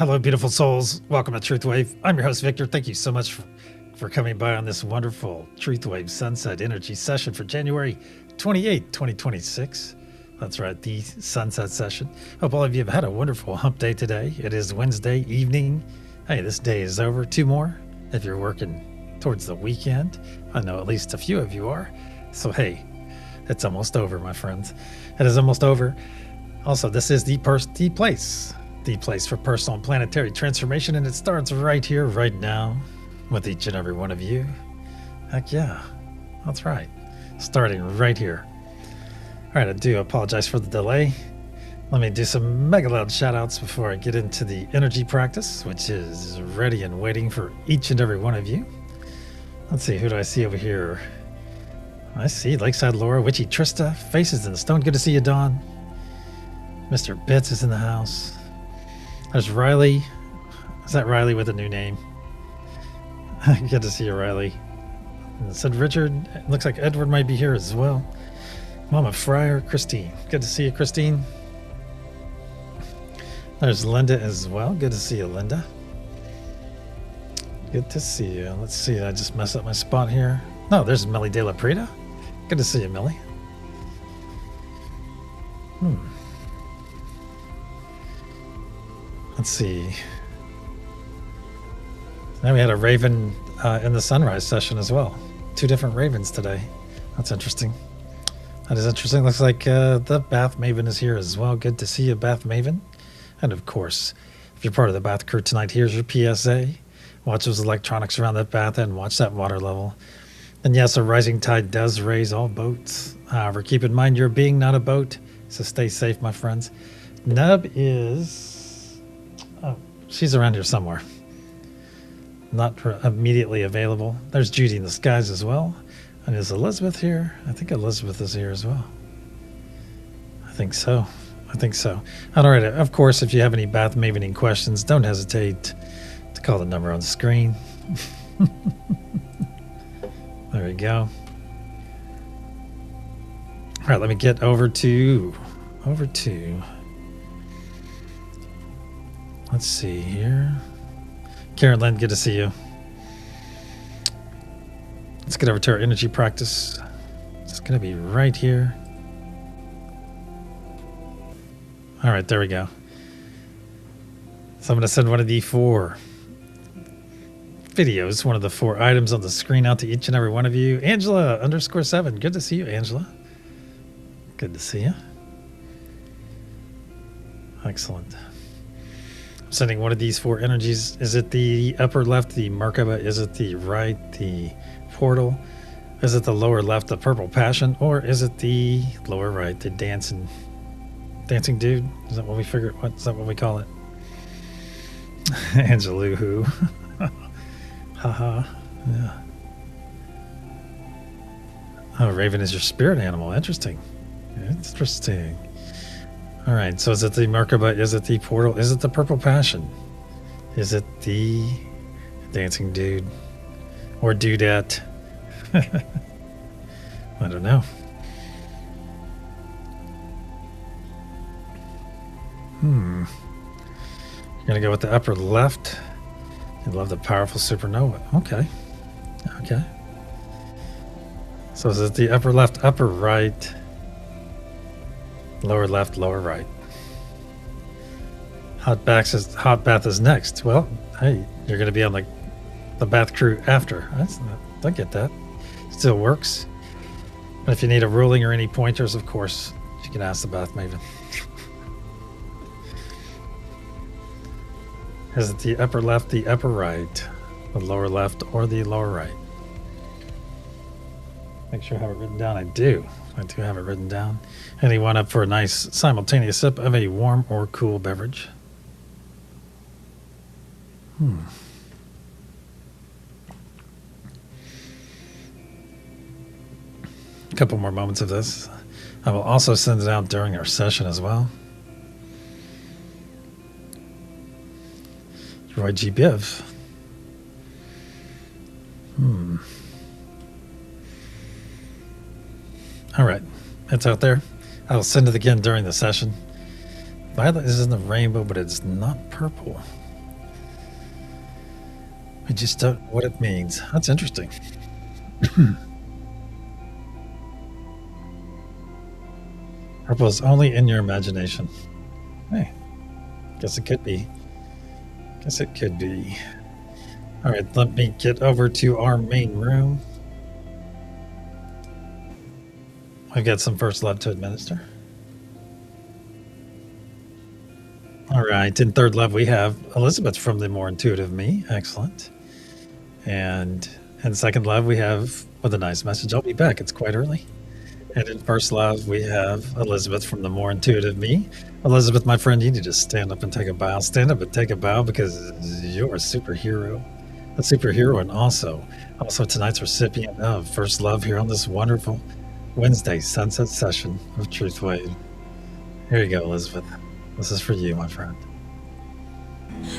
Hello, beautiful souls. Welcome to TruthWave. I'm your host, Victor. Thank you so much for coming by on this wonderful TruthWave Sunset Energy session for January 28, 2026. That's right, the Sunset session. Hope all of you have had a wonderful hump day today. It is Wednesday evening. Hey, this day is over. 2 more if you're working towards the weekend. I know at least a few of you are. So, hey, it's almost over, my friends. It is almost over. Also, this is the place for personal and planetary transformation, and it starts right here, right now, with each and every one of you. Heck yeah, that's right. Starting right here. All right, I do apologize for the delay. Let me do some mega loud shout outs before I get into the energy practice, which is ready and waiting for each and every one of you. Let's see, who do I see over here? I see Lakeside Laura, Witchy Trista, Faces in the Stone. Good to see you, Dawn. Mr. Bits is in the house. There's Riley. Is that Riley with a new name? Good to see you, Riley. And said Richard. It looks like Edward might be here as well. Mama Fryer, Christine. Good to see you, Christine. There's Linda as well. Good to see you, Linda. Good to see you. Let's see. I just messed up my spot here. No, there's Millie De La Prida. Good to see you, Millie. Let's see. Now we had a Raven in the sunrise session as well. 2 different Ravens today. That's interesting. That is interesting. Looks like the Bath Maven is here as well. Good to see you, Bath Maven. And of course, if you're part of the Bath crew tonight, here's your PSA. Watch those electronics around that bath and watch that water level. And yes, a rising tide does raise all boats. However, keep in mind you're a being, not a boat. So stay safe, my friends. Nub is... Oh, she's around here somewhere. Not immediately available. There's Judy in the skies as well. And is Elizabeth here? I think Elizabeth is here as well. I think so. All right. Of course, if you have any Bath Mavening questions, don't hesitate to call the number on the screen. There we go. All right, let me get over to... Let's see here. Karen Lynn, good to see you. Let's get over to our energy practice. It's going to be right here. All right, there we go. So I'm going to send one of the 4 videos, one of the 4 items on the screen out to each and every one of you. Angela _7. Good to see you, Angela. Good to see you. Excellent. I'm sending one of these 4 energies. Is it the upper left, the Merkaba? Is it the right, the portal? Is it the lower left, the purple passion? Or is it the lower right, the dancing dude? Is that what we figured? Is that what we call it? Angeluhu. Haha. Yeah. Oh, Raven is your spirit animal. Interesting. All right. So is it the Merkaba? Is it the portal? Is it the purple passion? Is it the dancing dude? Or dudette? I don't know. You're going to go with the upper left. You love the powerful supernova. Okay. So is it the upper left, upper right, lower left, lower right? Hot bath is next. Well, hey, you're going to be on the bath crew after. I get that. Still works. But if you need a ruling or any pointers, of course, you can ask the Bath Maven. Is it the upper left, the upper right, the lower left, or the lower right? Make sure I have it written down. I do have it written down. Anyone up for a nice simultaneous sip of a warm or cool beverage? A couple more moments of this. I will also send it out during our session as well. Roy G. Biv. All right. It's out there. I will send it again during the session. Violet is in the rainbow, but it's not purple. We just don't know what it means. That's interesting. Purple is only in your imagination. Hey, guess it could be. Guess it could be. All right, let me get over to our main room. We've got some first love to administer. All right, in third love, we have Elizabeth from the More Intuitive Me. Excellent. And in second love, we have, with a nice message, I'll be back. It's quite early. And in first love, we have Elizabeth from the More Intuitive Me. Elizabeth, my friend, you need to stand up and take a bow. Stand up and take a bow because you're a superhero. A superhero, and also tonight's recipient of first love here on this wonderful Wednesday sunset session of TruthWave. Here you go, Elizabeth. This is for you, my friend.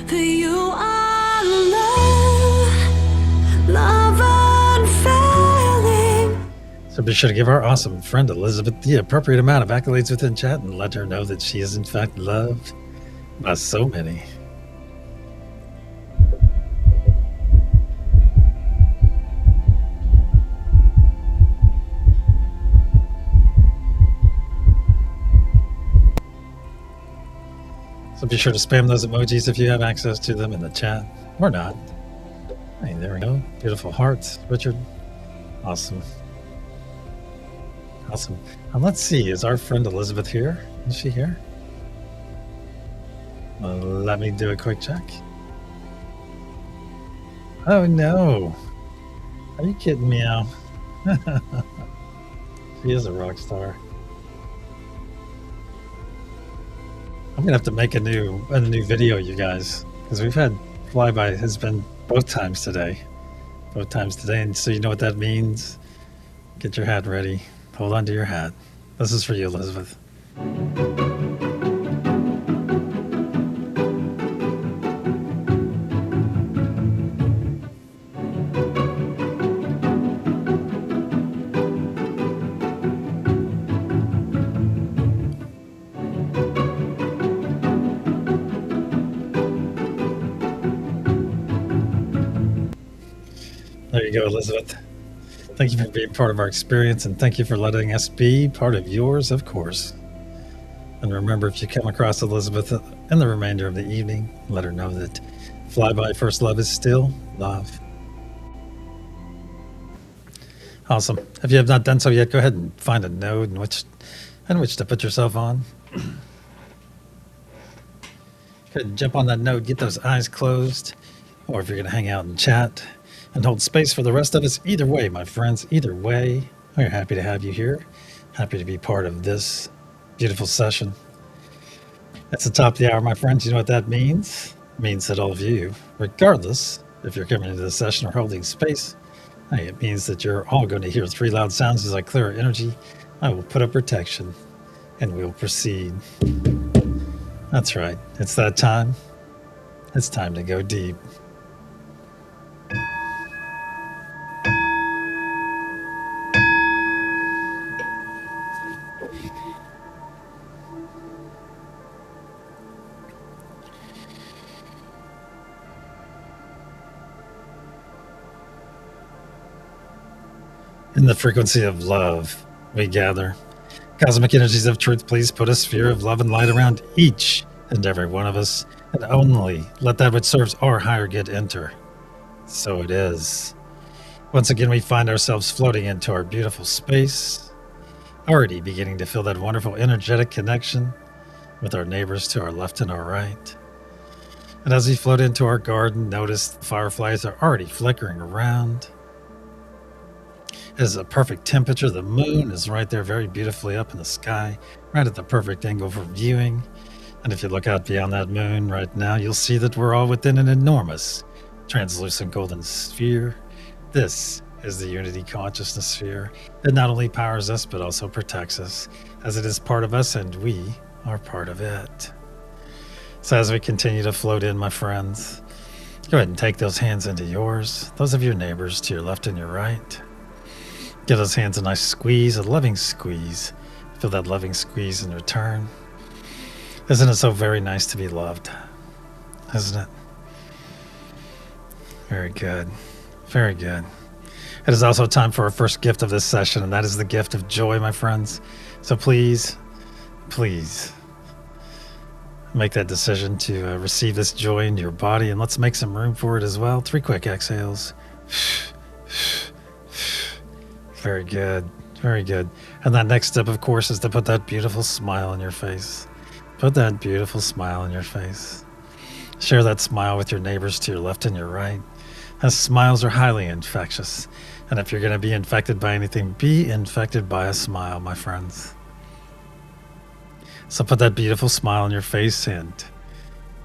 For you are love unfailing. So be sure to give our awesome friend Elizabeth the appropriate amount of accolades within chat and let her know that she is in fact loved by so many. So be sure to spam those emojis if you have access to them in the chat, or not. Hey, there we go. Beautiful hearts, Richard. Awesome. Awesome. And let's see, is our friend Elizabeth here? Is she here? Well, let me do a quick check. Oh no. Are you kidding me, Al? She is a rock star. I'm gonna have to make a new video, you guys, because we've had flyby has been both times today, and so you know what that means. Get your hat ready. Hold on to your hat. This is for you, Elizabeth. There you go, Elizabeth. Thank you for being part of our experience, and thank you for letting us be part of yours, of course. And remember, if you come across Elizabeth in the remainder of the evening, let her know that Flyby First Love is still love. Awesome. If you have not done so yet, go ahead and find a node in which to put yourself on. Go ahead and jump on that node, get those eyes closed, or if you're going to hang out and chat and hold space for the rest of us, either way, my friends, either way, we're happy to have you here. Happy to be part of this beautiful session. It's the top of the hour, my friends. You know what that means? It means that all of you, regardless if you're coming into the session or holding space, it means that you're all going to hear 3 loud sounds as I clear our energy. I will put up protection and we'll proceed. That's right. It's that time. It's time to go deep. In the frequency of love, we gather. Cosmic energies of truth, please put a sphere of love and light around each and every one of us, and only let that which serves our higher good enter. So it is. Once again, we find ourselves floating into our beautiful space, already beginning to feel that wonderful energetic connection with our neighbors to our left and our right. And as we float into our garden, notice the fireflies are already flickering around. It is a perfect temperature. The moon is right there very beautifully up in the sky, right at the perfect angle for viewing. And if you look out beyond that moon right now, you'll see that we're all within an enormous translucent golden sphere. This is the Unity Consciousness Sphere. It not only powers us, but also protects us, as it is part of us and we are part of it. So as we continue to float in, my friends, go ahead and take those hands into yours, those of your neighbors to your left and your right. Give those hands a nice squeeze, a loving squeeze. Feel that loving squeeze in return. Isn't it so very nice to be loved? Isn't it? Very good. Very good. It is also time for our first gift of this session, and that is the gift of joy, my friends. So please, please make that decision to receive this joy into your body, and let's make some room for it as well. 3 quick exhales. Very good. Very good. And that next step, of course, is to put that beautiful smile on your face. Put that beautiful smile on your face. Share that smile with your neighbors to your left and your right, as smiles are highly infectious. And if you're going to be infected by anything, be infected by a smile, my friends. So put that beautiful smile on your face, and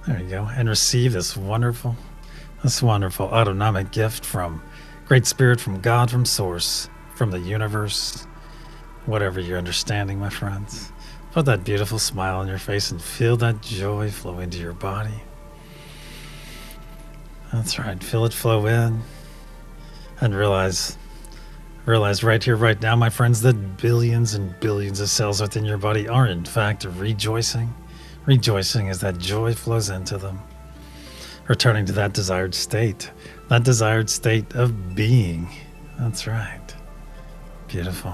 there you go, and receive this wonderful autonomic gift from Great Spirit, from God, from Source, from the universe, whatever your understanding, my friends. Put that beautiful smile on your face and feel that joy flow into your body. That's right. Feel it flow in, and realize right here, right now, my friends, that billions and billions of cells within your body are in fact rejoicing. Rejoicing as that joy flows into them, returning to that desired state of being. That's right. Beautiful.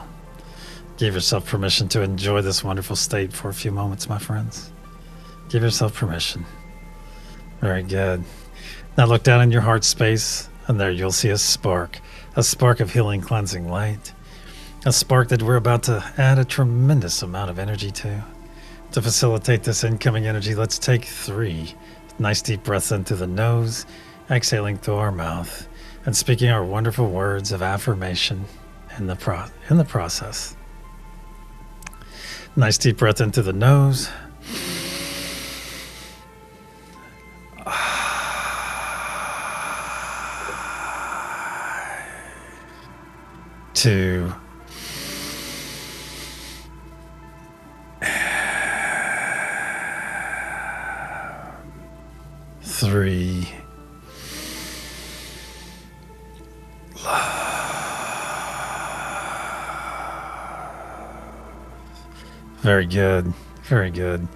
Give yourself permission to enjoy this wonderful state for a few moments, my friends. Give yourself permission. Very good. Now look down in your heart space, and there you'll see a spark of healing, cleansing light, a spark that we're about to add a tremendous amount of energy to. To facilitate this incoming energy, let's take 3 nice deep breaths in through the nose, exhaling through our mouth, and speaking our wonderful words of affirmation in the process. Nice deep breath in through the nose. 2. 3. Very good. Very good.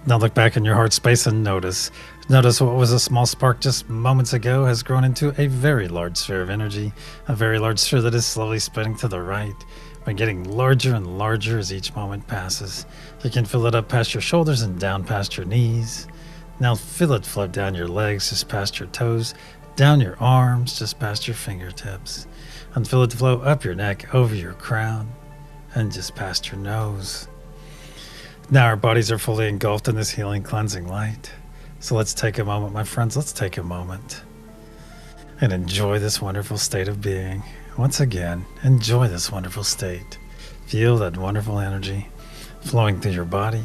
Now look back in your heart space and notice what was a small spark just moments ago has grown into a very large sphere of energy, a very large sphere that is slowly spinning to the right, but getting larger and larger as each moment passes. You can fill it up past your shoulders and down past your knees. Now feel it flow down your legs, just past your toes, down your arms, just past your fingertips, and feel it flow up your neck, over your crown, and just past your nose. Now our bodies are fully engulfed in this healing, cleansing light. So let's take a moment, my friends, let's take a moment and enjoy this wonderful state of being. Once again, enjoy this wonderful state. Feel that wonderful energy flowing through your body,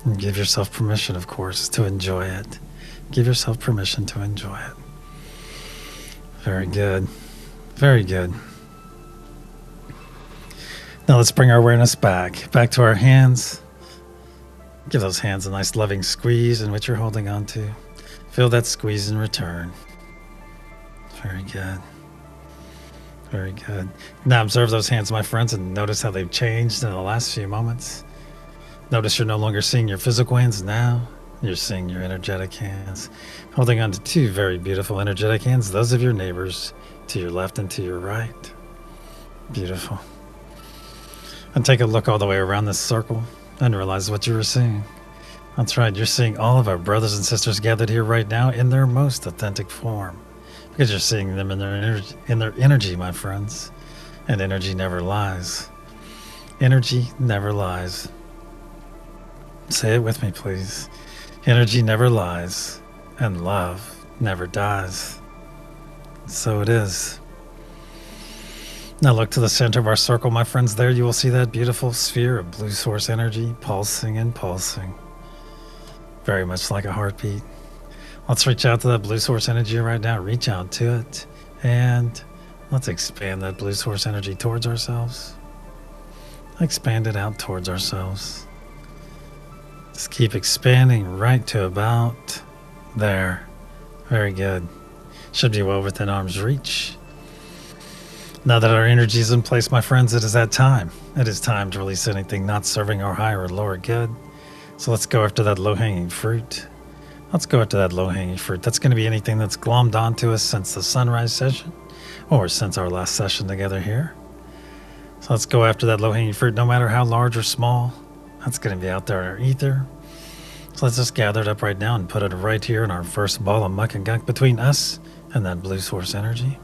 and give yourself permission, of course, to enjoy it. Give yourself permission to enjoy it. Very good. Very good. Now let's bring our awareness back to our hands. Give those hands a nice loving squeeze in which you're holding on to. Feel that squeeze in return. Very good. Very good. Now observe those hands, my friends, and notice how they've changed in the last few moments. Notice you're no longer seeing your physical hands now. You're seeing your energetic hands. Holding on to 2 very beautiful energetic hands, those of your neighbors to your left and to your right. Beautiful. And take a look all the way around this circle and realize what you were seeing. That's right, you're seeing all of our brothers and sisters gathered here right now in their most authentic form, because you're seeing them in their energy, my friends. And energy never lies. Energy never lies. Say it with me, please. Energy never lies, and love never dies. So it is. Now look to the center of our circle, my friends. There you will see that beautiful sphere of blue source energy pulsing and pulsing. Very much like a heartbeat. Let's reach out to that blue source energy right now. Reach out to it. And let's expand that blue source energy towards ourselves. Expand it out towards ourselves. Just keep expanding right to about there. Very good. Should be well within arm's reach. Now that our energy is in place, my friends, it is that time. It is time to release anything not serving our higher or lower good. So let's go after that low-hanging fruit. Let's go after that low-hanging fruit. That's going to be anything that's glommed onto us since the sunrise session or since our last session together here. So let's go after that low-hanging fruit, no matter how large or small. That's going to be out there in our ether. So let's just gather it up right now and put it right here in our first ball of muck and gunk between us and that blue source energy.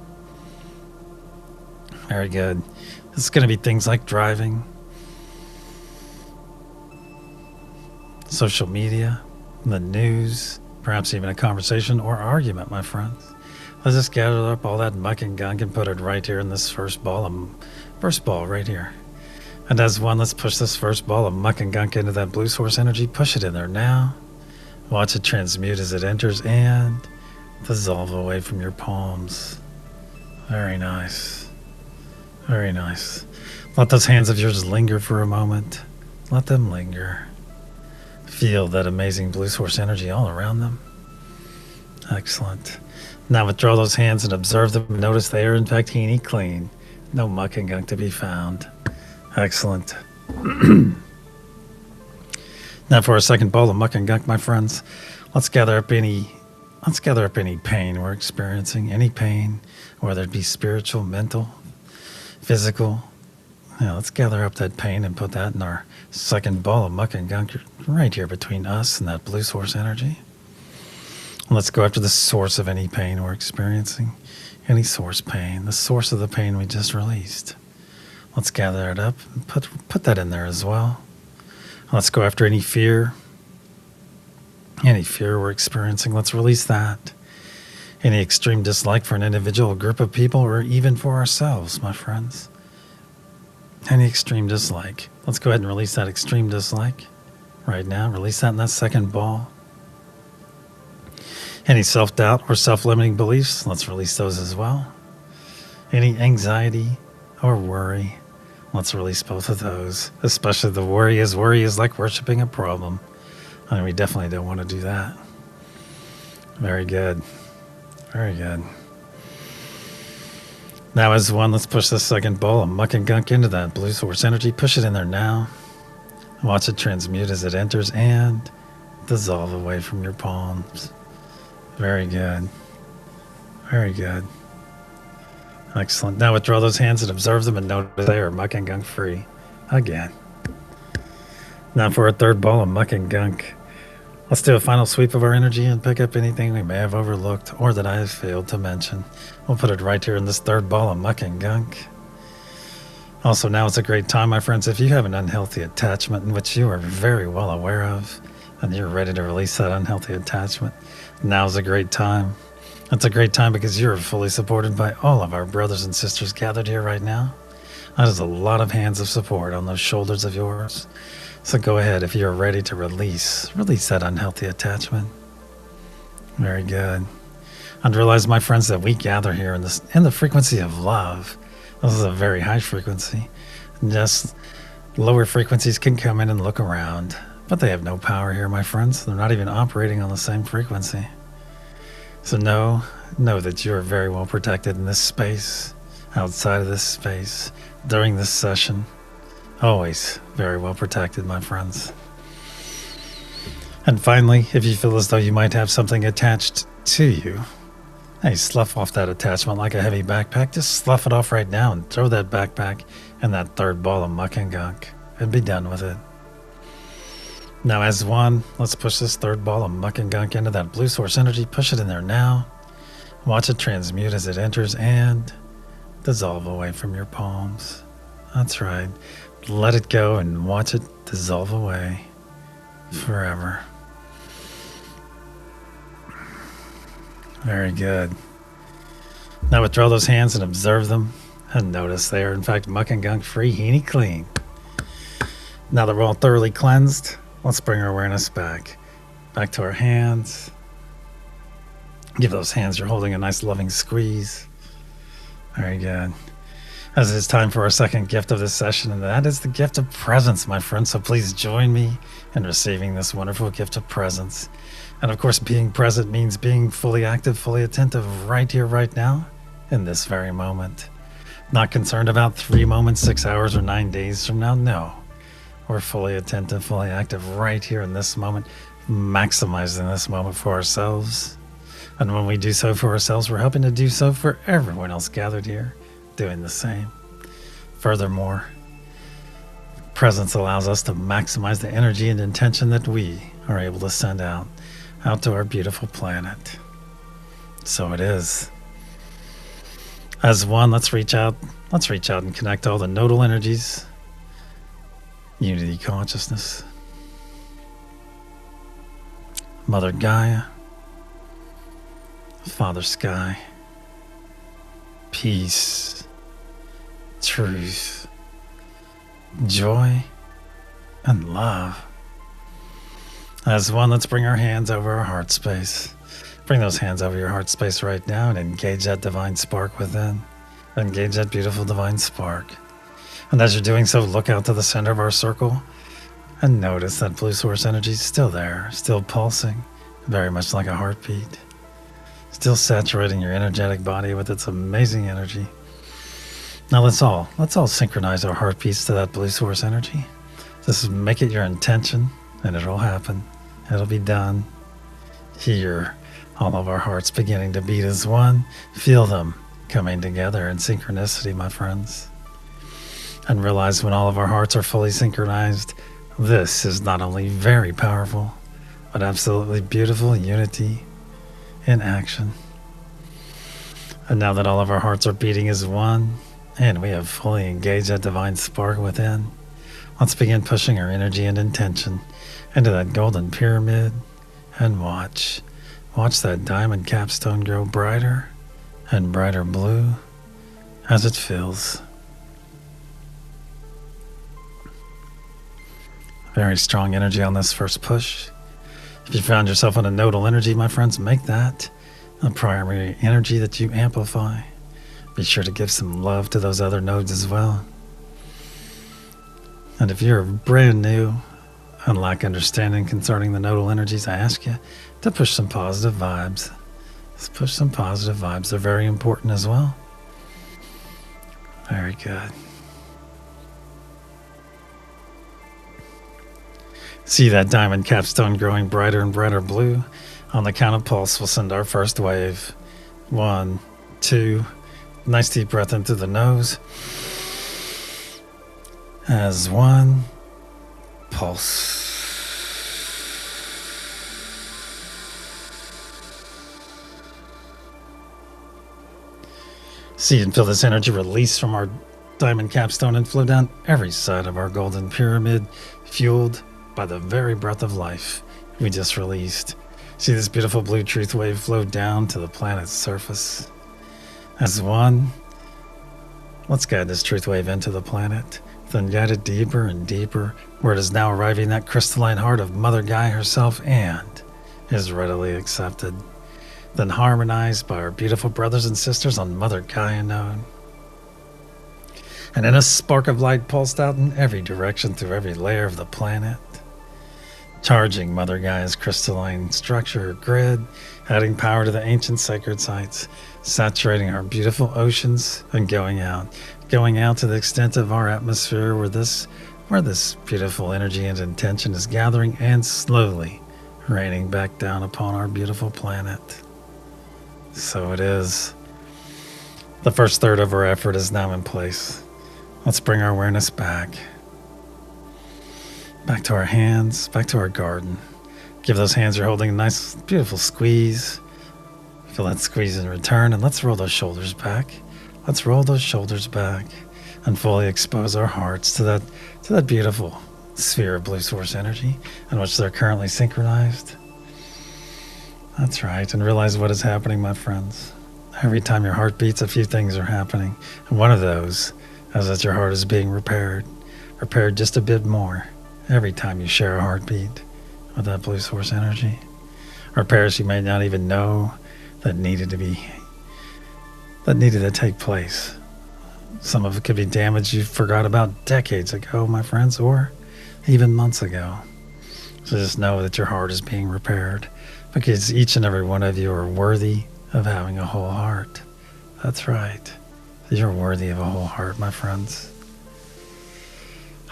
Very good. This is going to be things like driving, social media, the news, perhaps even a conversation or argument, my friends. Let's just gather up all that muck and gunk and put it right here in this first ball right here. And as one, let's push this first ball of muck and gunk into that blue source energy. Push it in there now. Watch it transmute as it enters and dissolve away from your palms. Very nice. Very nice. Let those hands of yours linger for a moment. Let them linger. Feel that amazing blue source energy all around them. Excellent. Now withdraw those hands and observe them. Notice they are in fact heeny clean. No muck and gunk to be found. Excellent. Now for our second ball of muck and gunk, my friends, let's gather up any pain we're experiencing, any pain, whether it be spiritual, mental, physical. Yeah, let's gather up that pain and put that in our second ball of muck and gunk right here between us and that blue source energy. And let's go after the source of any pain we're experiencing, any source pain, the source of the pain we just released. Let's gather it up and put that in there as well. Let's go after any fear we're experiencing. Let's release that. Any extreme dislike for an individual, group of people, or even for ourselves, my friends. Any extreme dislike. Let's go ahead and release that extreme dislike right now. Release that in that second ball. Any self-doubt or self-limiting beliefs, let's release those as well. Any anxiety or worry, let's release both of those, especially the worry is like worshiping a problem. I mean, we definitely don't want to do that. Very good. Very good. Now as one, let's push this second ball of muck and gunk into that blue source energy. Push it in there now. Watch it transmute as it enters and dissolve away from your palms. Very good. Very good. Excellent. Now withdraw those hands and observe them and notice they are muck and gunk free. Again. Now for our third ball of muck and gunk. Let's do a final sweep of our energy and pick up anything we may have overlooked or that I have failed to mention. We'll put it right here in this third ball of muck and gunk. Also, now is a great time, my friends, if you have an unhealthy attachment in which you are very well aware of and you're ready to release that unhealthy attachment, now is a great time. It's a great time because you're fully supported by all of our brothers and sisters gathered here right now. That is a lot of hands of support on those shoulders of yours. So go ahead, if you're ready to release that unhealthy attachment. Very good. And realize, my friends, that we gather here in the frequency of love. This is a very high frequency. Just lower frequencies can come in and look around, but they have no power here, my friends. They're not even operating on the same frequency. So know that you are very well protected in this space, outside of this space, during this session. Always very well protected, my friends. And finally, if you feel as though you might have something attached to you, hey, slough off that attachment like a heavy backpack. Just slough it off right now and throw that backpack and that third ball of muck and gunk and be done with it. Now as one, let's push this third ball of muck and gunk into that blue source energy. Push it in there now. Watch it transmute as it enters and dissolve away from your palms. That's right. Let it go and watch it dissolve away forever. Very good. Now withdraw those hands and observe them and notice they are in fact muck and gunk free, heeny clean. Now that we're all thoroughly cleansed, let's bring our awareness back to our hands. Give those hands you're holding a nice loving squeeze. Very good. As it is time for our second gift of this session, and that is the gift of presence, my friends. So please join me in receiving this wonderful gift of presence. And of course, being present means being fully active, fully attentive right here, right now, in this very moment. Not concerned about 3 moments, 6 hours, or 9 days from now. No. We're fully attentive, fully active right here in this moment, maximizing this moment for ourselves. And when we do so for ourselves, we're helping to do so for everyone else gathered here, doing the same. Furthermore, presence allows us to maximize the energy and intention that we are able to send out to our beautiful planet. So it is. As one, let's reach out and connect all the nodal energies, unity consciousness, Mother Gaia, Father Sky, peace, truth, joy, and love. As one, let's bring our hands over our heart space. Bring those hands over your heart space right now and engage that divine spark within. Engage that beautiful divine spark. And as you're doing so, look out to the center of our circle and notice that blue source energy is still there, still pulsing, very much like a heartbeat. Still saturating your energetic body with its amazing energy. Now let's all synchronize our heartbeats to that blue source energy. Just make it your intention and it'll happen. It'll be done. Hear all of our hearts beginning to beat as one. Feel them coming together in synchronicity, my friends. And realize when all of our hearts are fully synchronized, this is not only very powerful, but absolutely beautiful unity in action. And now that all of our hearts are beating as one, and we have fully engaged that divine spark within, let's begin pushing our energy and intention into that golden pyramid and watch that diamond capstone grow brighter and brighter blue as it fills. Very strong energy on this first push. If you found yourself in a nodal energy, my friends, make that a primary energy that you amplify. Be sure to give some love to those other nodes as well. And if you're brand new and lack understanding concerning the nodal energies, I ask you to push some positive vibes. Let's push some positive vibes. They're very important as well. Very good. See that diamond capstone growing brighter and brighter blue? On the count of pulse, we'll send our first wave. 1, 2. Nice deep breath in through the nose. As one, pulse. See and feel this energy release from our diamond capstone and flow down every side of our golden pyramid, fueled by the very breath of life we just released. See this beautiful blue truth wave flow down to the planet's surface. As one, let's guide this truth wave into the planet, then guide it deeper and deeper, where it is now arriving that crystalline heart of Mother Gaia herself and is readily accepted, then harmonized by our beautiful brothers and sisters on Mother Gaia node. And in a spark of light pulsed out in every direction through every layer of the planet, charging Mother Gaia's crystalline structure grid, adding power to the ancient sacred sites, saturating our beautiful oceans, and going out to the extent of our atmosphere where this beautiful energy and intention is gathering and slowly raining back down upon our beautiful planet. So it is. The first third of our effort is now in place. Let's bring our awareness back to our hands, back to our garden. Give those hands you're holding a nice, beautiful squeeze. Feel that squeeze in return, and let's roll those shoulders back. Let's roll those shoulders back and fully expose our hearts to that beautiful sphere of blue source energy in which they're currently synchronized. That's right, and realize what is happening, my friends. Every time your heart beats, a few things are happening. And one of those is that your heart is being repaired just a bit more every time you share a heartbeat with that blue source energy. Repairs you may not even know that needed to take place. Some of it could be damage you forgot about decades ago, my friends, or even months ago. So just know that your heart is being repaired, because each and every one of you are worthy of having a whole heart. That's right. You're worthy of a whole heart, my friends.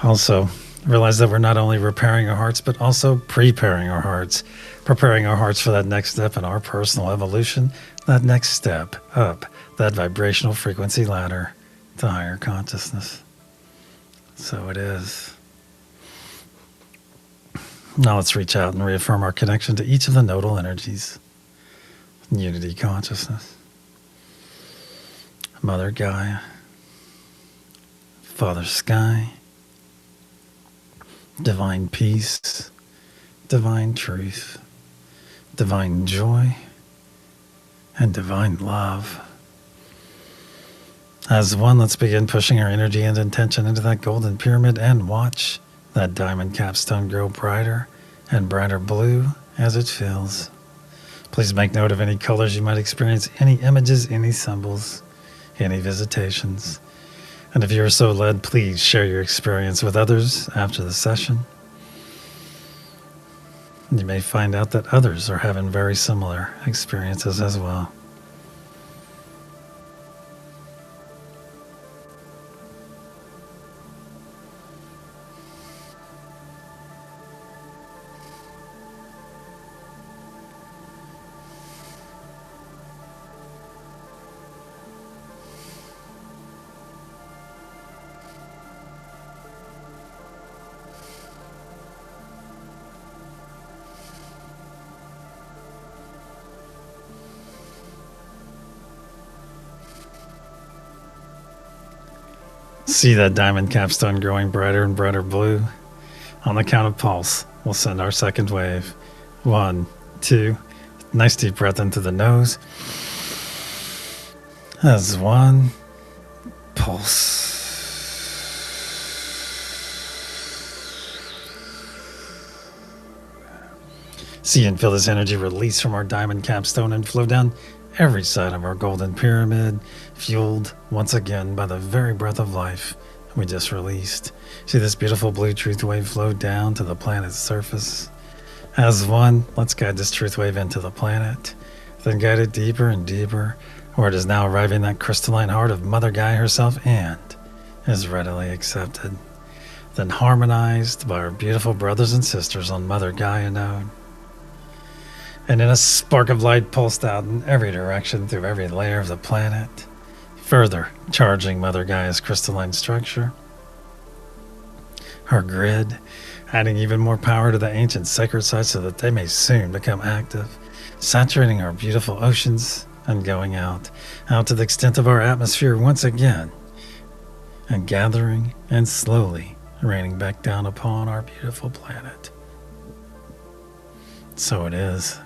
Also, Realize that we're not only repairing our hearts, but also preparing our hearts, preparing our hearts for that next step in our personal evolution, that next step up that vibrational frequency ladder to higher consciousness. So it is. Now let's reach out and reaffirm our connection to each of the nodal energies. Unity consciousness. Mother Gaia. Father Sky. Divine peace, divine truth, divine joy, and divine love. As one, let's begin pushing our energy and intention into that golden pyramid and watch that diamond capstone grow brighter and brighter blue as it fills. Please make note of any colors you might experience, any images, any symbols, any visitations. And if you're so led, please share your experience with others after the session. You may find out that others are having very similar experiences as well. See that diamond capstone growing brighter and brighter blue. On the count of pulse, we'll send our second wave. 1, 2. Nice deep breath into the nose. As 1. Pulse. See and feel this energy release from our diamond capstone and flow down every side of our golden pyramid, fueled once again by the very breath of life we just released. See this beautiful blue truth wave flow down to the planet's surface. As one, let's guide this truth wave into the planet, then guide it deeper and deeper, where it is now arriving that crystalline heart of Mother Gaia herself and is readily accepted, then harmonized by our beautiful brothers and sisters on Mother Gaia node. And in a spark of light pulsed out in every direction through every layer of the planet, further charging Mother Gaia's crystalline structure, her grid, adding even more power to the ancient sacred sites so that they may soon become active, saturating our beautiful oceans and going out to the extent of our atmosphere once again, and gathering and slowly raining back down upon our beautiful planet. So it is.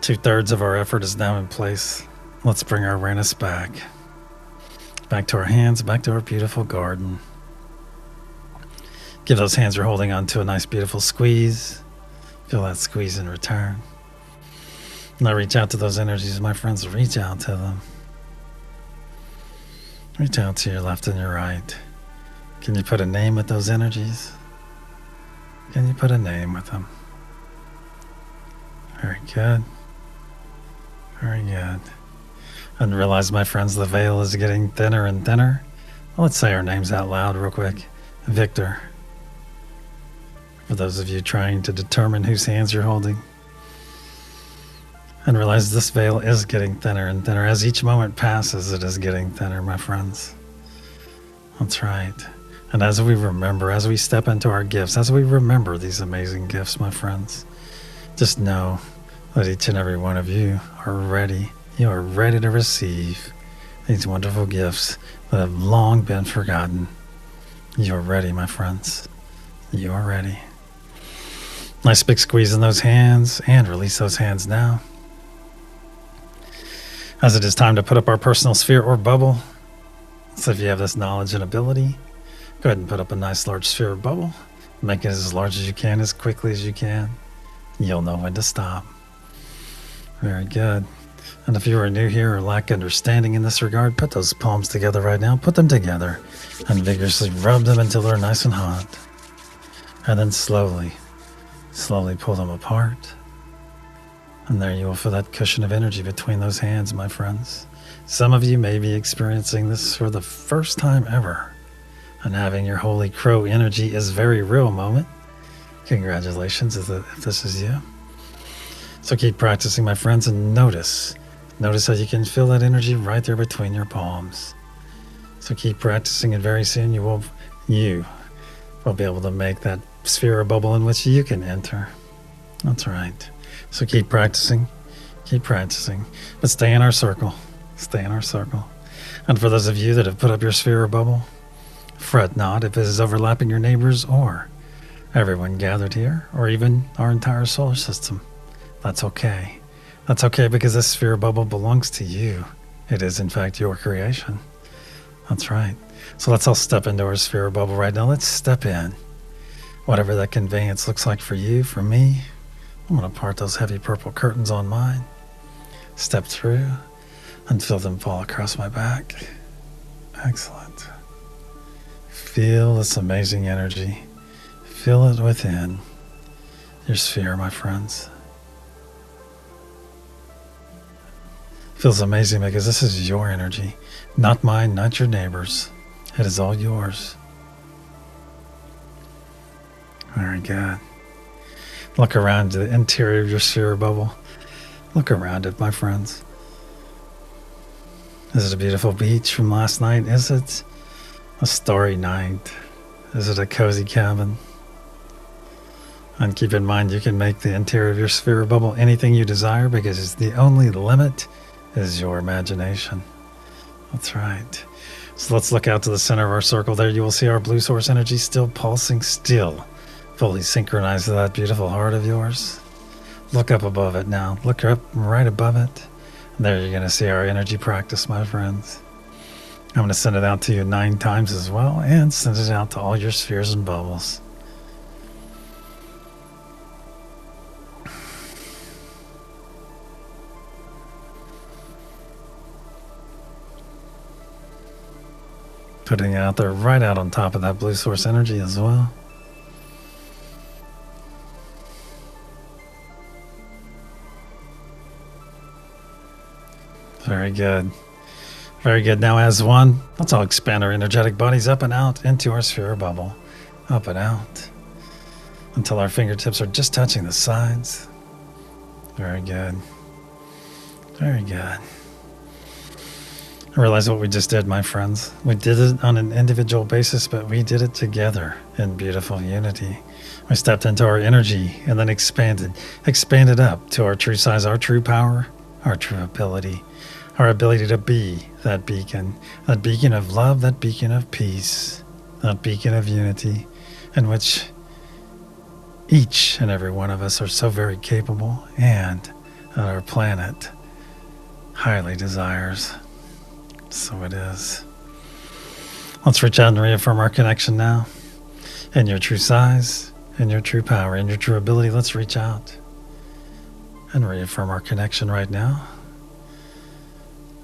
2/3 of our effort is now in place. Let's bring our awareness back to our hands, back to our beautiful garden. Give those hands you're holding on to a nice beautiful squeeze. Feel that squeeze in return. Now reach out to those energies, my friends. Reach out to them. Reach out to your left and your right. Can you put a name with those energies? Can you put a name with them? Very good. Very good. And realize, my friends, the veil is getting thinner and thinner. Well, let's say our names out loud real quick. Victor. For those of you trying to determine whose hands you're holding. And realize this veil is getting thinner and thinner. As each moment passes, it is getting thinner, my friends. That's right. And as we remember, as we step into our gifts, as we remember these amazing gifts, my friends, just know that each and every one of you are ready. You are ready to receive these wonderful gifts that have long been forgotten. You are ready, my friends. You are ready. Nice big squeeze in those hands and release those hands now. As it is time to put up our personal sphere or bubble. So if you have this knowledge and ability, go ahead and put up a nice large sphere or bubble. Make it as large as you can, as quickly as you can. You'll know when to stop. Very good. And if you are new here or lack understanding in this regard, put those palms together right now. Put them together and vigorously rub them until they're nice and hot. And then slowly pull them apart. And there you will feel that cushion of energy between those hands, my friends. Some of you may be experiencing this for the first time ever. on having your Holy Crow energy is very real moment. Congratulations if this is you. So keep practicing, my friends, and notice how you can feel that energy right there between your palms. So keep practicing, and very soon you will be able to make that sphere or bubble in which you can enter. That's right. So keep practicing, but stay in our circle. And for those of you that have put up your sphere or bubble, fret not if it is overlapping your neighbors or everyone gathered here, or even our entire solar system. That's okay. That's okay, because this sphere bubble belongs to you. It is, in fact, your creation. That's right. So let's all step into our sphere bubble right now. Let's step in. Whatever that conveyance looks like for you, for me, I'm going to part those heavy purple curtains on mine. Step through and feel them fall across my back. Excellent. Feel this amazing energy. Feel it within your sphere, my friends. Feels amazing because this is your energy, not mine, not your neighbors. It is all yours. Very good. Look around the interior of your sphere bubble. Look around it, my friends. Is it a beautiful beach from last night? Is it a starry night? Is it a cozy cabin? And keep in mind, you can make the interior of your sphere bubble anything you desire, because the only limit is your imagination. That's right. So let's look out to the center of our circle. There you will see our blue source energy still pulsing, still fully synchronized to that beautiful heart of yours. Look up above it now. Look up right above it. And there you're going to see our energy practice, my friends. I'm going to send it out to you 9 times as well, and send it out to all your spheres and bubbles. Putting it out there right out on top of that blue source energy as well. Very good. Very good. Now as one, let's all expand our energetic bodies up and out into our sphere bubble. Up and out. Until our fingertips are just touching the sides. Very good. Very good. I realize what we just did, my friends. We did it on an individual basis, but we did it together in beautiful unity. We stepped into our energy and then expanded up to our true size, our true power, our true ability, our ability to be that beacon of love, that beacon of peace, that beacon of unity, in which each and every one of us are so very capable, and that our planet highly desires. So it is. Let's reach out and reaffirm our connection now. In your true size, in your true power, in your true ability, let's reach out and reaffirm our connection right now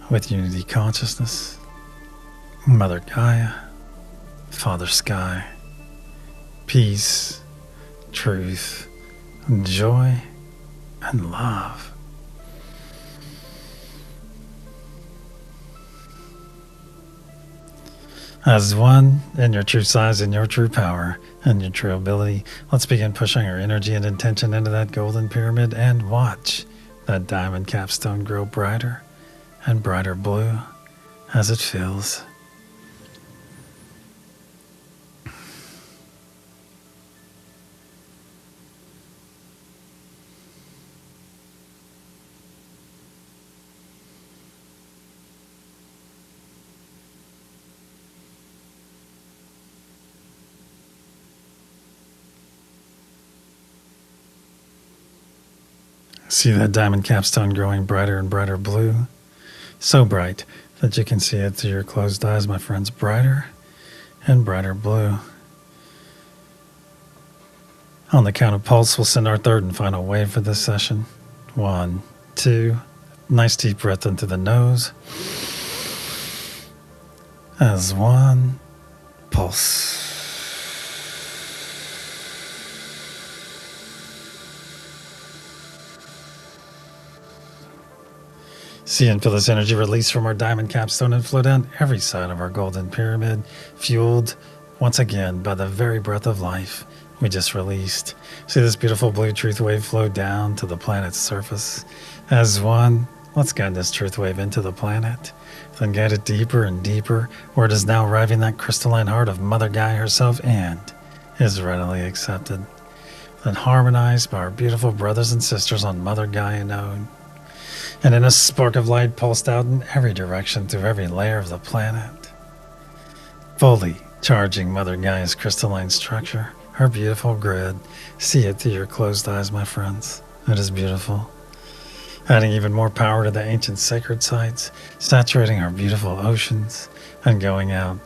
with unity consciousness, Mother Gaia, Father Sky, peace, truth, joy, and love. As one, in your true size, in your true power, and your true ability, let's begin pushing our energy and intention into that golden pyramid and watch that diamond capstone grow brighter and brighter blue as it fills. See that diamond capstone growing brighter and brighter blue? So bright that you can see it through your closed eyes, my friends. Brighter and brighter blue. On the count of pulse, we'll send our third and final wave for this session. 1, 2. Nice deep breath into the nose. As one, pulse. See and feel this energy release from our diamond capstone and flow down every side of our golden pyramid, fueled once again by the very breath of life we just released. See this beautiful blue truth wave flow down to the planet's surface. As one, let's guide this truth wave into the planet, then guide it deeper and deeper, where it is now arriving that crystalline heart of Mother Gaia herself and is readily accepted. Then harmonized by our beautiful brothers and sisters on Mother Gaia node. And in a spark of light pulsed out in every direction through every layer of the planet. Fully charging Mother Gaia's crystalline structure, her beautiful grid. See it through your closed eyes, my friends. It is beautiful. Adding even more power to the ancient sacred sites, saturating our beautiful oceans, and going out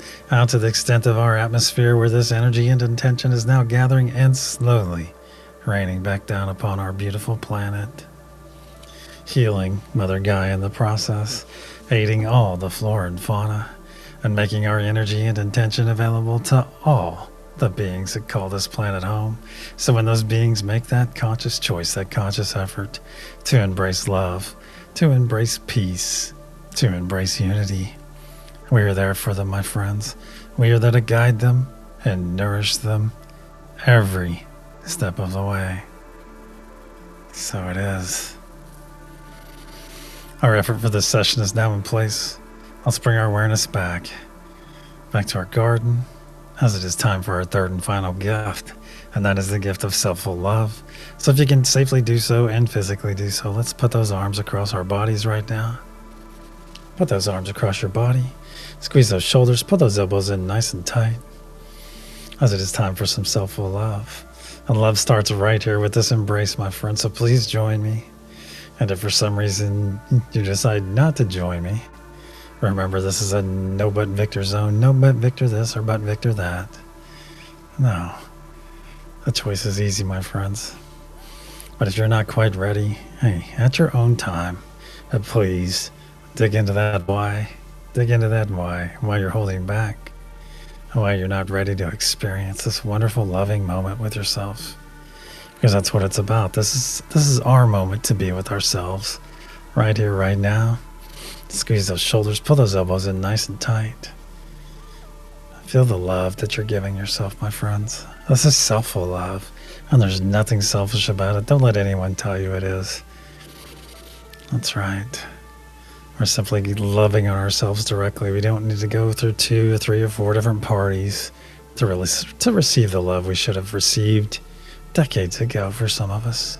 to the extent of our atmosphere where this energy and intention is now gathering and slowly raining back down upon our beautiful planet. Healing Mother Gaia in the process, aiding all the flora and fauna, and making our energy and intention available to all the beings that call this planet home. So when those beings make that conscious choice, that conscious effort to embrace love, to embrace peace, to embrace unity, we are there for them, my friends. We are there to guide them and nourish them every step of the way. So it is. Our effort for this session is now in place. Let's bring our awareness back to our garden, as it is time for our third and final gift, and that is the gift of self-full love. So if you can safely do so and physically do so, let's put those arms across our bodies right now. Put those arms across your body. Squeeze those shoulders. Put those elbows in nice and tight, as it is time for some self-full love. And love starts right here with this embrace, my friend. So please join me. And if for some reason you decide not to join me, remember this is a no but Victor zone. No but Victor this or but Victor that. No. The choice is easy, my friends. But if you're not quite ready, hey, at your own time, please dig into that why. Dig into that why you're holding back. Why you're not ready to experience this wonderful, loving moment with yourself. Because that's what it's about. This is our moment to be with ourselves. Right here, right now. Squeeze those shoulders. Pull those elbows in nice and tight. Feel the love that you're giving yourself, my friends. This is self-full love. And there's nothing selfish about it. Don't let anyone tell you it is. That's right. We're simply loving ourselves directly. We don't need to go through 2 or 3 or 4 different parties to receive the love we should have received decades ago for some of us.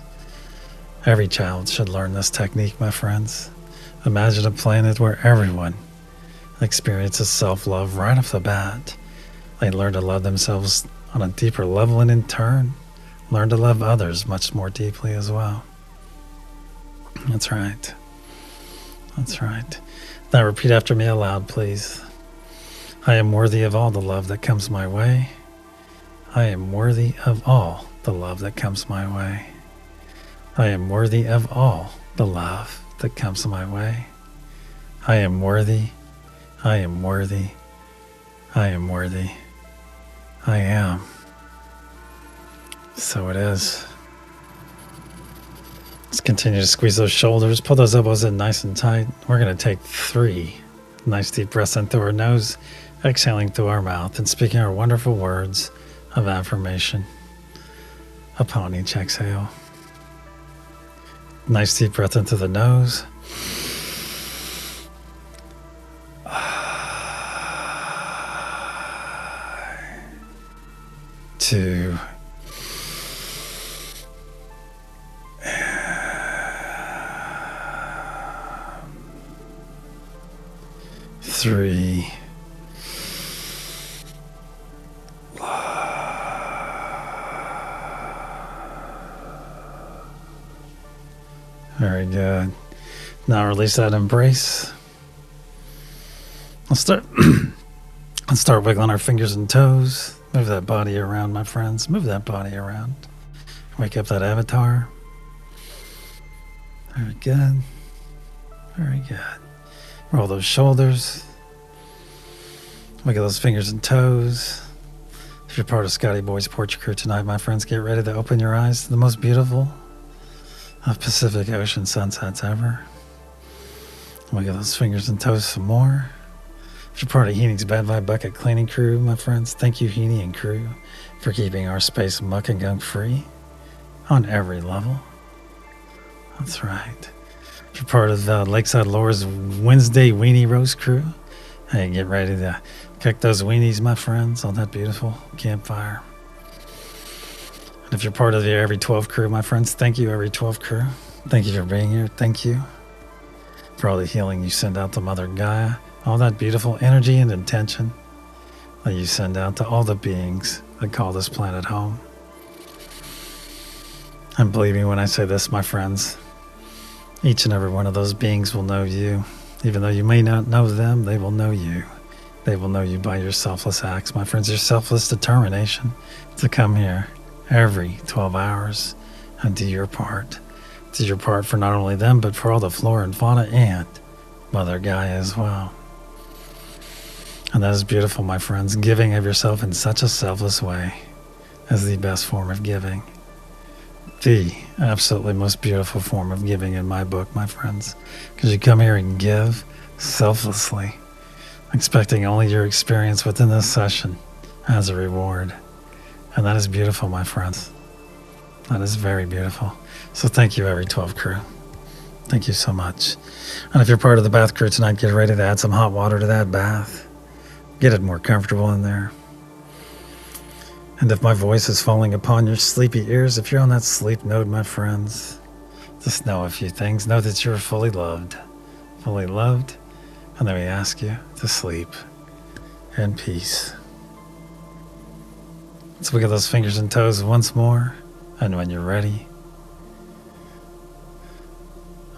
Every child should learn this technique, my friends. Imagine a planet where everyone experiences self-love right off the bat. They learn to love themselves on a deeper level and in turn, learn to love others much more deeply as well. That's right. That's right. Now repeat after me aloud, please. I am worthy of all the love that comes my way. I am worthy of all the love that comes my way. I am worthy of all the love that comes my way. I am worthy. I am worthy. I am worthy. I am. So it is. Let's continue to squeeze those shoulders. Pull those elbows in nice and tight. We're going to take 3 nice deep breaths in through our nose, exhaling through our mouth, and speaking our wonderful words of affirmation upon each exhale. Nice deep breath into the nose. 2. 3. Very good. Now release that embrace. Let's start wiggling our fingers and toes. Move that body around, my friends. Move that body around. Wake up that avatar. Very good. Very good. Roll those shoulders. Wiggle those fingers and toes. If you're part of Scotty Boy's Portrait Crew tonight, my friends, get ready to open your eyes to the most beautiful of Pacific Ocean sunsets ever. Wiggle those fingers and toes some more. If you're part of Heaney's Bad Vibe Bucket Cleaning Crew, my friends, thank you, Heaney and crew, for keeping our space muck and gunk free on every level. That's right. If you're part of Lakeside Lore's Wednesday Weenie Roast Crew, hey, get ready to cook those weenies, my friends, on that beautiful campfire. And if you're part of the Every 12 crew, my friends, thank you, Every 12 crew. Thank you for being here. Thank you for all the healing you send out to Mother Gaia, all that beautiful energy and intention that you send out to all the beings that call this planet home. And believe me when I say this, my friends, each and every one of those beings will know you. Even though you may not know them, they will know you. They will know you by your selfless acts, my friends, your selfless determination to come here every 12 hours and do your part. Do your part for not only them, but for all the flora and fauna and Mother Gaia as well. And that is beautiful, my friends. Giving of yourself in such a selfless way is the best form of giving. The absolutely most beautiful form of giving in my book, my friends. Because you come here and give selflessly, expecting only your experience within this session as a reward. And that is beautiful, my friends. That is very beautiful. So thank you, Every 12 crew. Thank you so much. And if you're part of the bath crew tonight, get ready to add some hot water to that bath. Get it more comfortable in there. And if my voice is falling upon your sleepy ears, if you're on that sleep node, my friends, just know a few things. Know that you're fully loved. Fully loved. And then we ask you to sleep in peace. Let's look at those fingers and toes once more. And when you're ready,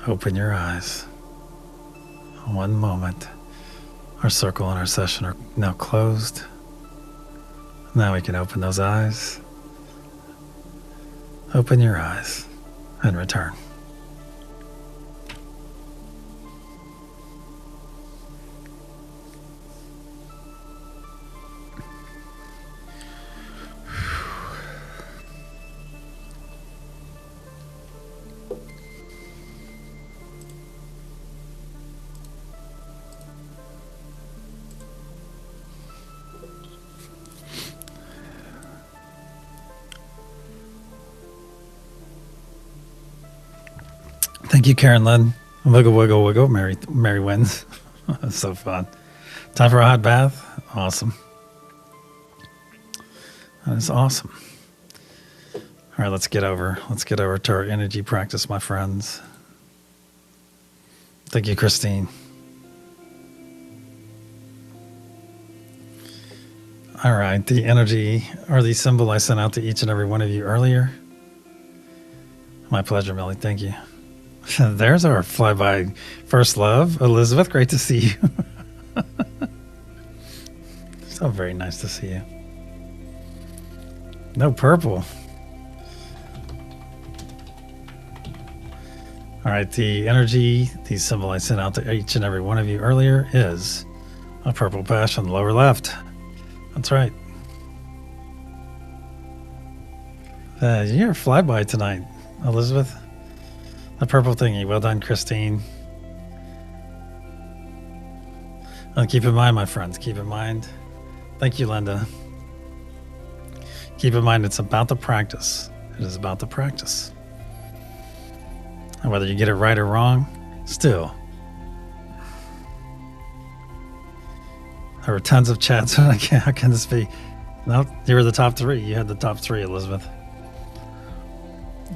open your eyes. One moment. Our circle and our session are now closed. Now we can open those eyes. Open your eyes and return. Thank you, Karen Lynn. Wiggle, wiggle, wiggle. Mary wins. That's so fun. Time for a hot bath. Awesome. That is awesome. All right, let's get over to our energy practice, my friends. Thank you, Christine. All right, the energy or the symbol I sent out to each and every one of you earlier. My pleasure, Millie. Thank you. There's our flyby first love, Elizabeth. Great to see you. So very nice to see you. No purple. All right, the energy, the symbol I sent out to each and every one of you earlier is a purple passion, lower left. That's right. You're a flyby tonight, Elizabeth. The purple thingy. Well done, Christine. And keep in mind, my friends, keep in mind. Thank you, Linda. Keep in mind, it's about the practice. It is about the practice. And whether you get it right or wrong, still. There were tons of chats. How can this be? No, you were the top three. You had the top three, Elizabeth.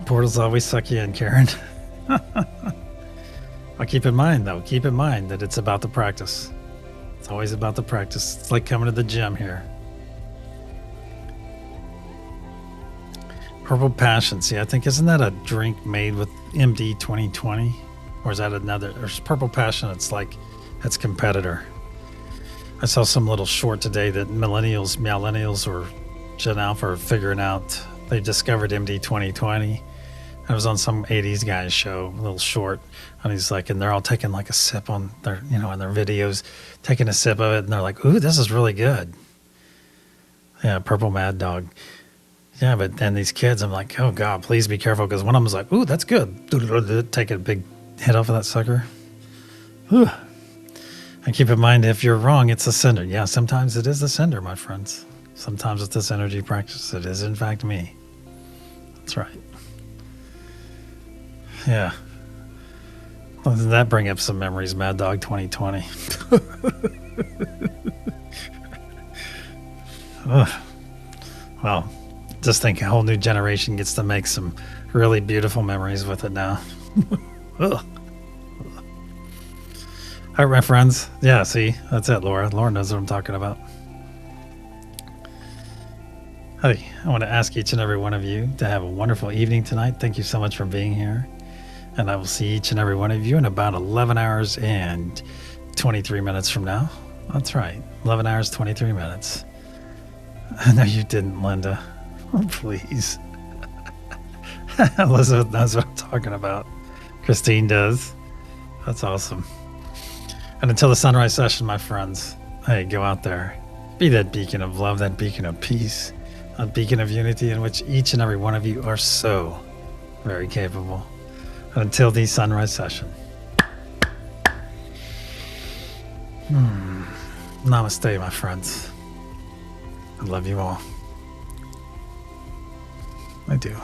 Portals always suck you in, Karen. I'll keep in mind, though. Keep in mind that it's about the practice. It's always about the practice. It's like coming to the gym here. Purple Passion. See, I think, isn't that a drink made with MD 2020? Or is that another? There's Purple Passion. It's like, that's competitor. I saw some little short today that millennials or Gen Alpha are figuring out. They discovered MD 2020. I was on some 80s guy's show, a little short, and he's like, and they're all taking like a sip on their, in their videos, taking a sip of it, and they're like, ooh, this is really good. Yeah, Purple Mad Dog. Yeah, but then these kids, I'm like, oh God, please be careful, because one of them was like, ooh, that's good. Taking a big hit off of that sucker. Ooh. And keep in mind, if you're wrong, it's the sender. Yeah, sometimes it is the sender, my friends. Sometimes it's this energy practice. It is, in fact, me. That's right. Yeah. Doesn't that bring up some memories, Mad Dog 2020? Ugh. Well, just think a whole new generation gets to make some really beautiful memories with it now. Ugh. All right, my friends. Yeah, see, that's it, Laura. Laura knows what I'm talking about. Hey, I want to ask each and every one of you to have a wonderful evening tonight. Thank you so much for being here. And I will see each and every one of you in about 11 hours and 23 minutes from now. That's right, 11 hours, 23 minutes. No, you didn't, Linda. Oh, please. Elizabeth knows what I'm talking about. Christine does. That's awesome. And until the sunrise session, my friends, hey, go out there. Be that beacon of love, that beacon of peace, a beacon of unity in which each and every one of you are so very capable. And until the sunrise session. Namaste, my friends. I love you all. I do.